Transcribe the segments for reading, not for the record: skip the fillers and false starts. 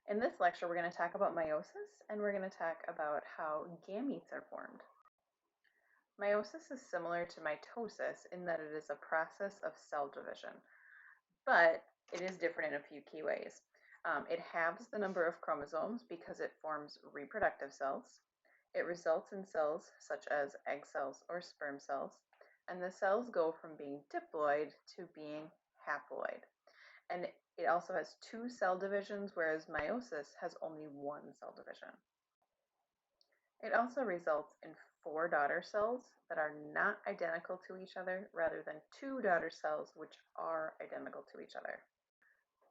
In this lecture, we're going to talk about meiosis, and we're going to talk about how gametes are formed. Meiosis is similar to mitosis in that it is a process of cell division, but it is different in a few key ways. It halves the number of chromosomes because it forms reproductive cells. It results in cells such as egg cells or sperm cells, and the cells go from being diploid to being haploid. And it also has two cell divisions, whereas meiosis has only one cell division. It also results in 4 daughter cells that are not identical to each other, rather than 2 daughter cells which are identical to each other.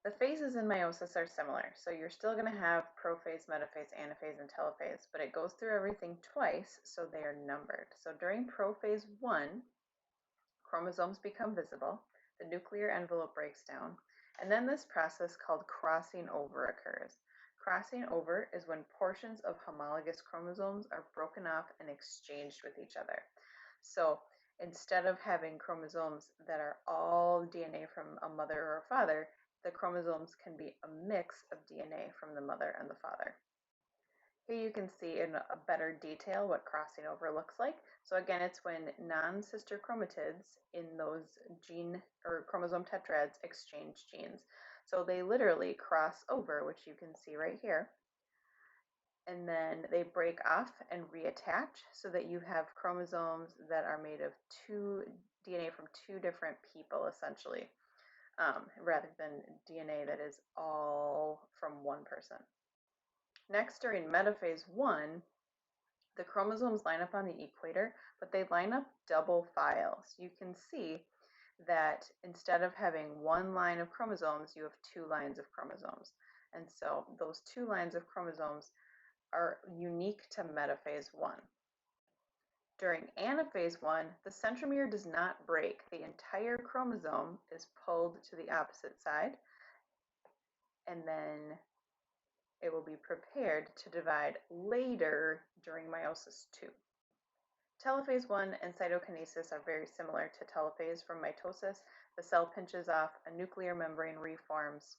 The phases in meiosis are similar, so you're still going to have prophase, metaphase, anaphase, and telophase, but it goes through everything twice, so they are numbered. So during prophase 1, chromosomes become visible, the nuclear envelope breaks down, and then this process called crossing over occurs. Crossing over is when portions of homologous chromosomes are broken off and exchanged with each other. So instead of having chromosomes that are all DNA from a mother or a father, the chromosomes can be a mix of DNA from the mother and the father. Here you can see in a better detail what crossing over looks like. So again, it's when non-sister chromatids in those gene or chromosome tetrads exchange genes. So they literally cross over, which you can see right here. And then they break off and reattach so that you have chromosomes that are made of DNA from 2 different people, essentially, rather than DNA that is all from one person. Next, during metaphase 1, the chromosomes line up on the equator, but they line up double file. So you can see that instead of having one line of chromosomes, you have 2 lines of chromosomes. And so those 2 lines of chromosomes are unique to metaphase 1. During anaphase 1, the centromere does not break. The entire chromosome is pulled to the opposite side, and then it will be prepared to divide later during meiosis 2. Telophase 1 and cytokinesis are very similar to telophase from mitosis. The cell pinches off, a nuclear membrane reforms,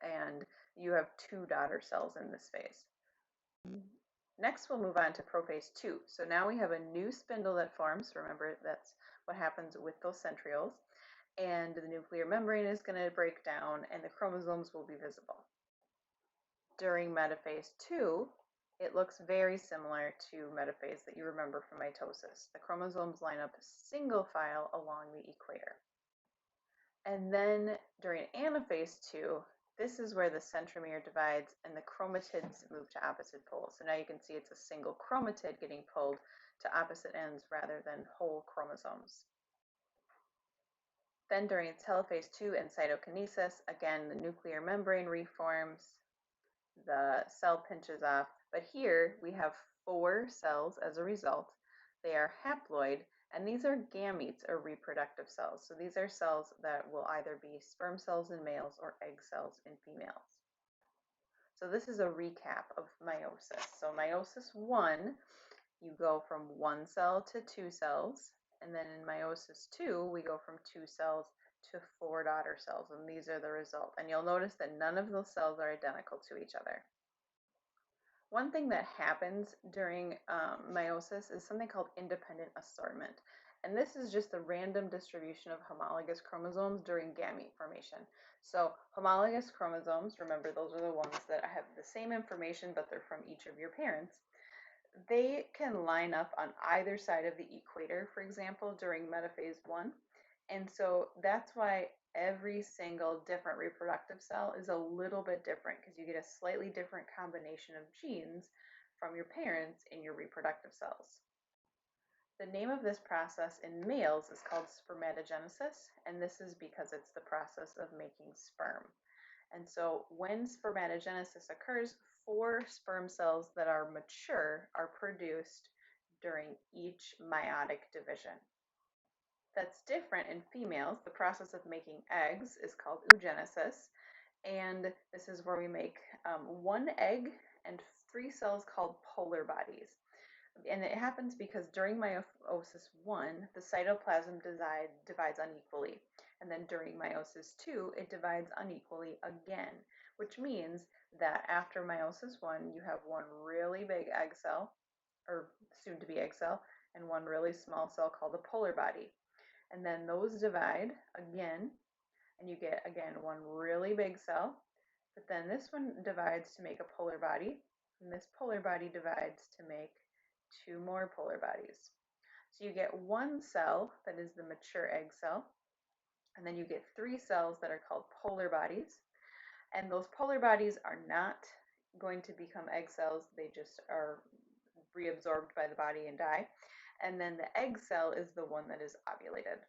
and you have 2 daughter cells in this phase. Next, we'll move on to prophase 2. So now we have a new spindle that forms. Remember, that's what happens with those centrioles. And the nuclear membrane is going to break down, and the chromosomes will be visible. During metaphase 2, it looks very similar to metaphase that you remember from mitosis. The chromosomes line up single file along the equator. And then during anaphase 2, this is where the centromere divides and the chromatids move to opposite poles. So now you can see it's a single chromatid getting pulled to opposite ends rather than whole chromosomes. Then during telophase 2 and cytokinesis, again, the nuclear membrane reforms, the cell pinches off, but here we have 4 cells as a result. They are haploid, and these are gametes or reproductive cells. So these are cells that will either be sperm cells in males or egg cells in females. So this is a recap of meiosis. So meiosis 1, you go from 1 cell to 2 cells, and then in meiosis 2, we go from 2 cells to 4 daughter cells, and these are the result. And you'll notice that none of those cells are identical to each other. One thing that happens during meiosis is something called independent assortment. And this is just the random distribution of homologous chromosomes during gamete formation. So homologous chromosomes, remember those are the ones that have the same information, but they're from each of your parents. They can line up on either side of the equator, for example, during metaphase 1. And so that's why every single different reproductive cell is a little bit different, because you get a slightly different combination of genes from your parents in your reproductive cells. The name of this process in males is called spermatogenesis, and this is because it's the process of making sperm. And so when spermatogenesis occurs, 4 sperm cells that are mature are produced during each meiotic division. That's different in females. The process of making eggs is called oogenesis, and this is where we make 1 egg and 3 cells called polar bodies. And it happens because during meiosis 1, the cytoplasm divides unequally. And then during meiosis 2, it divides unequally again, which means that after meiosis 1, you have one really big egg cell, or soon to be egg cell, and one really small cell called a polar body. And then those divide again, and you get again one really big cell, but then this one divides to make a polar body, and this polar body divides to make two more polar bodies. So you get one cell that is the mature egg cell, and then you get three cells that are called polar bodies. And those polar bodies are not going to become egg cells, they just are reabsorbed by the body and die. And then the egg cell is the one that is ovulated.